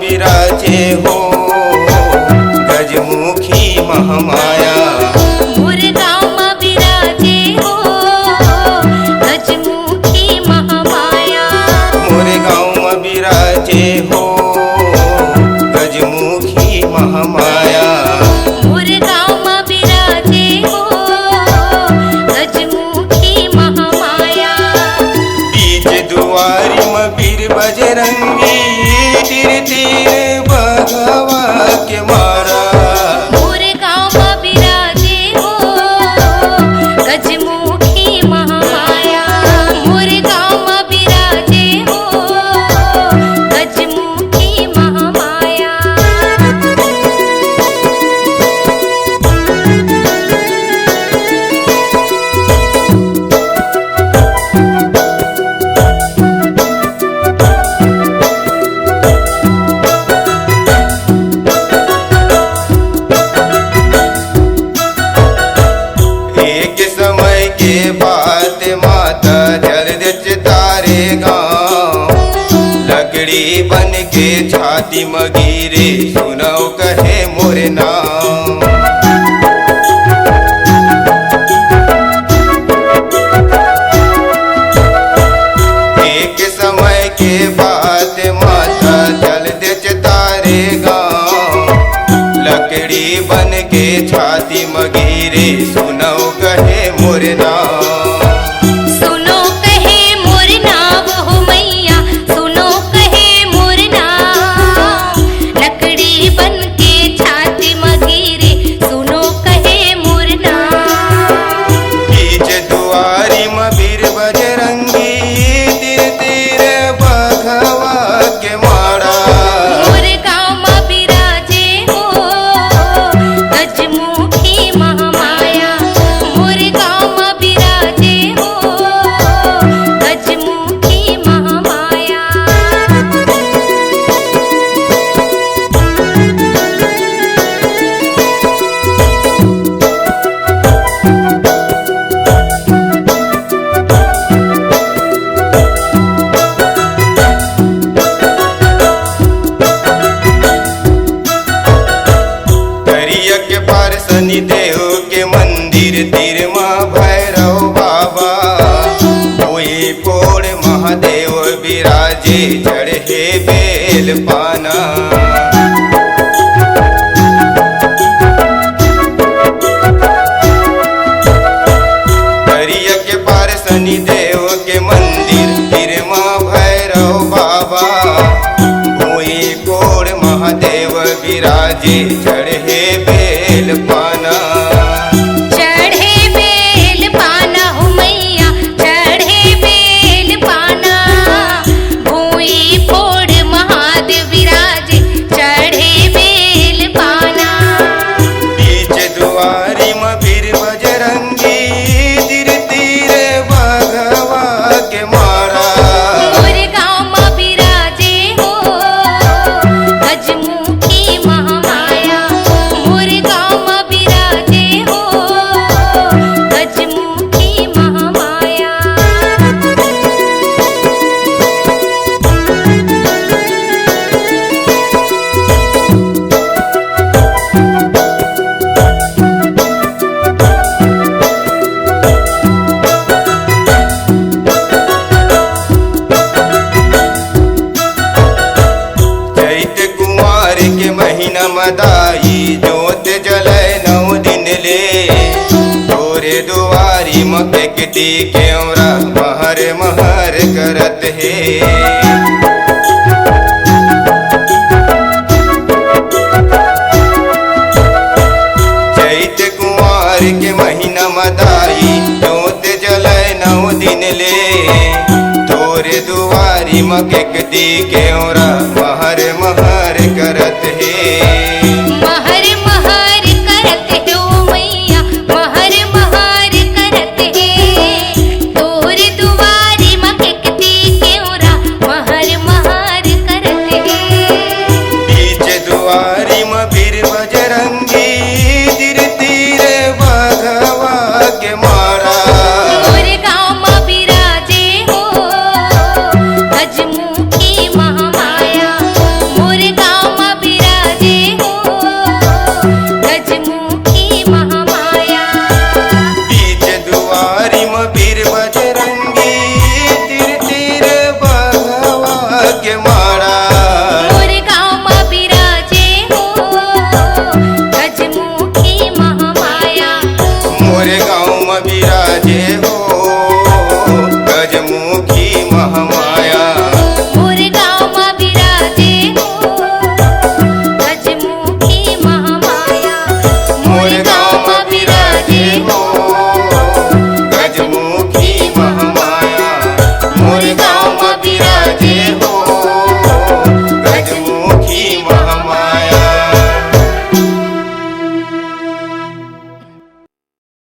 विराजे हो गजमुखी महामाया। मोरे गाँव में विराजे हो गजमुखी महामाया। मोरे गाँव में विराजे हो गजमुखी महामाया। मोरे गाँव में विराजे हो गजमुखी महामाया। बीच दुआरी में वीर बजरंगी तीर तीर बघवा के मारा। मोरे गाँव में विराजे हो गजमुखी महामाया। मोरे गाँव में विराजे हो गजमुखी महामाया। के बात माता जलदच तारे गाँव। लकड़ी बन के छाती मगीरे सुनो कहे मोरे नाम। एक समय के बात माता जलदच तारे गाँव। लकड़ी बन के छाती मगीरे सुनो कहे मोरे नाम। सुनो कहे मोर नाम हो मैया, सुनो कहे मोर नाम। लकड़ी बन के छाती मगीरे सुनो कहे मोर नाम। बीच दुआरी में वीर बजरंगी तीर तीर बघवा के मारा। मोरे गाँव में विराजे हो गजमुखी महामाया। मोरे गाँव में विराजे हो गजमुखी महामाया। दरिया के पार शनि देव के मंदिर तीर माँ भैरव बाबा। कोई पोड़ महादेव विराजे चढ़े बेल पाना। दरिया के पार शनि देव के मंदिर तीर माँ भैरव बाबा। भूई कोड़ महादेव विराजे चढ़े बेल पाना। चढ़े बेल पाना हो मैया, चढ़े बेल पाना। भूई फोड़ महादेव विराजे चढ़े बेल पाना। बीच दुआरी में वीर बजरंगी तीर तीर बघवा के मारा। मोरे गाँव में विराजे हो गजमुखी महामाया। मोरे गाँव में विराजे हो गजमुखी महामाया। चैत कुमार के महीना मदाई जोत जलय 9 दिन ले। तोरे दुआरी में फेंकती केवरा महर महर करत है। चैत कुमार के महीना मदाई जोत जलय 9 दिन ले। तोरे दुआरी में फेंकती केवरा